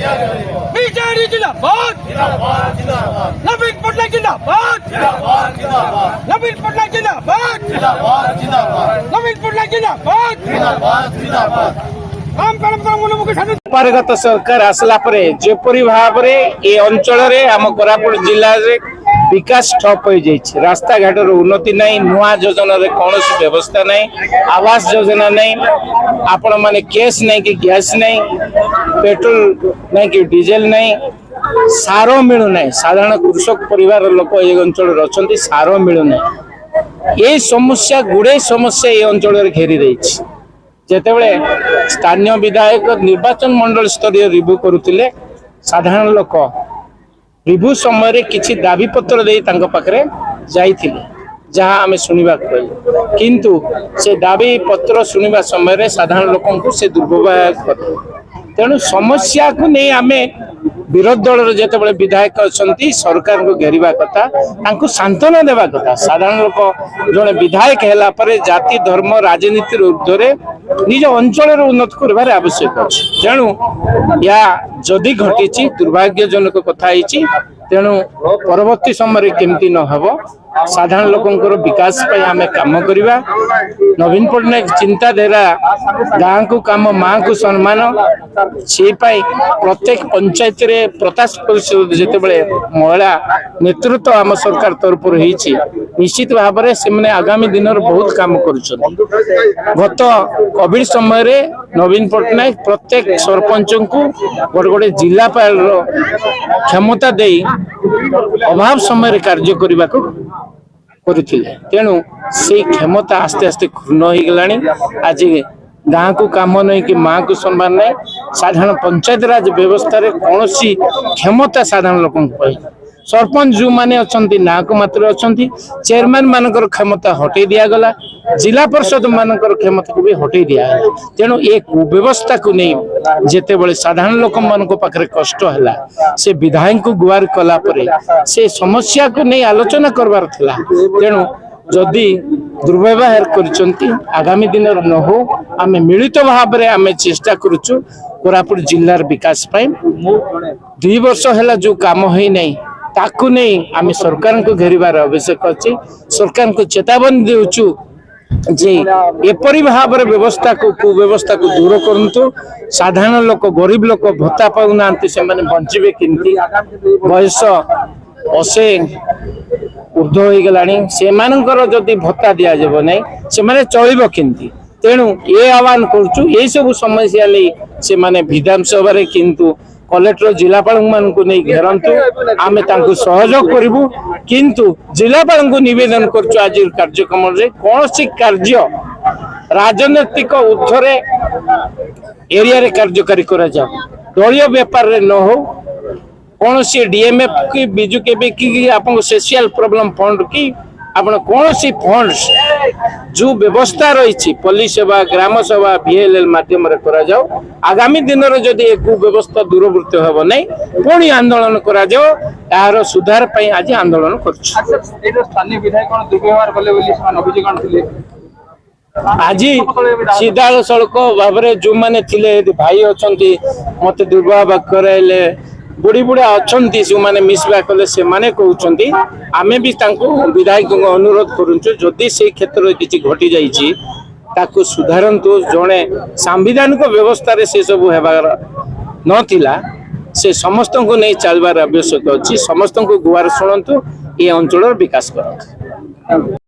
BJD जिंदाबाद नवीन पटनायक जिंदाबाद नवीन पटनायक जिंदाबाद नवीन पटनायक जिंदाबाद काम पारगत सरकार आसला परे जेपरी भाव रे ए अंचल रे आम कोरापुट जिल्ला रे विकास ठप हो जाइए। रास्ता घाट उन्नति नहीं, नुआ योजना रे कौन व्यवस्था नहीं, आवास योजना नहीं, आपण माने केस नहीं कि गैस नहीं, पेट्रोल नहीं कि डीजेल नहीं, सार मिलू नहीं। साधारण कृषक परिवार लोक ये अंचल अच्छा सार मिलू नहीं। ये समस्या गुड़े समस्या ये अंचल घेरी रही। जेतेबेले स्थानीय विधायक निर्वाचन मंडल स्तरीय रिव्यू करुतिले साधारण लोक रिव्यू समय किछि दाबी पत्र दे तांको पाखरे जाइथिले जहां आमे सुनिबा कहि, किंतु से दाबी पत्र सुनिबा समय साधारण लोकन को से दुर्व्यवहार करे। तेणु समस्या को नहीं आमे विरोध दल जितेबाला विधायक अच्छा सरकार को घेरिबा कथा, तांको सांत्वना देवा कथा। साधारण लोक जड़े विधायक है जाति धर्म राजनीति ऊर्ध्वे निज अंचल उन्नति कर आवश्यक अच्छे। तेणु या जदि घटी दुर्भाग्यजनक कथा। तेणु परवर्ती समय केमती न हब साधारण लोकंकर विकास आम काम करवा। नवीन पटनायक चिंताधारा गाँ को काम माँ को सम्मान से प्रत्येक पंचायत रे प्रताप परिषद जितेबाला महिला नेतृत्व आम सरकार तरफ निश्चित भाव से आगामी दिन बहुत काम कर। गत कोविड समय नवीन पटनायक प्रत्येक सरपंच को गोटे गोटे जिलापाल क्षमता दे अभाव समय कार्य करने को तेणु से क्षमता आस्ते आस्ते क्षुण्ण हो गला। आज गाँ को काम नहीं कि माँ को सम्मान नहीं। साधारण पंचायत राज व्यवस्था रे कौन सी क्षमता साधारण लोक सरपंच जो माने अच्छा ना को मात्र अच्छा, चेयरमैन मानकर क्षमता हटे दिगला, जिला परिषद मानकर क्षमता को भी हटे दिगला। तेणु ये कुव्यवस्था को नहीं जेते बड़े साधारण लोक मान पाखे कष्ट है से विधायक को गुहार कला परे से समस्या को नहीं आलोचना करवार थिला। तेणु जदि दुर्व्यवहार कर आगामी दिन न हो आम मिलित भाव में आम चेष्टा करुचु कोरापुट जिल्लार विकास पाई। 2 वर्ष है जो काम है नहीं ताकू नहीं आम सरकार को घेरिबार आवश्यक अच्छे। सरकार को चेतावनी देउचु जे एपरी भाव व्यवस्था को कुव्यवस्था को दूर करंतु। साधारण लोक गरीब लोक भत्ता पाउना से बंचे केमती बयस 80 ऊर्ध हो गला से जदि भत्ता दि जाब ना से चल केमती। तेणु ये आह्वान करुचु ये सब समस्या से माने विधानसभा किंतु कलेक्टर जिलापाल को नहीं घेरतु आम सहयोग करूँ। किंतु जिलापाल को निवेदन करुचु आज कार्यक्रम कौन सी कार्य राजनैतिक ऊर्ध्वे एरिया रे कार्यकारी करा जाओ, दलीय व्यापार रे न हो। कौन सी डीएमएफ की बिजु के कि आपन सोशल प्रॉब्लम फंड की आपन कौन सी फंड्स जो व्यवस्था रही पुलिस सेवा ग्राम सभा VLL माध्यम करा जाओ। आगामी दिन रे जदि एक व्यवस्था दूरवृत्त हेब नहीं पुणी आंदोलन करा जाओ। यार सुधार पई आज आंदोलन कर। स्थानीय विधायक कोन दुर्व्यवहार कले बोली समान अभियोग आनथिले। आज सीधा सड़क भाव जो मैंने थिले भाई अच्छा मत दुर्व्यवहार कराइले बुढ़ी बुढ़ा अच्छा जो मैंने मिसवा कले से माने कहते आमे भी विधायक को अनुरोध करुचु जदि से क्षेत्र किसी घटी जाइए ताकू सुधारतु। जड़े सांविधानिक व्यवस्था रे से सब हेबार नथिला से समस्त को नहीं चलबार आवश्यक अच्छी। समस्त को गुहार शुणु ये अंचल विकास कर।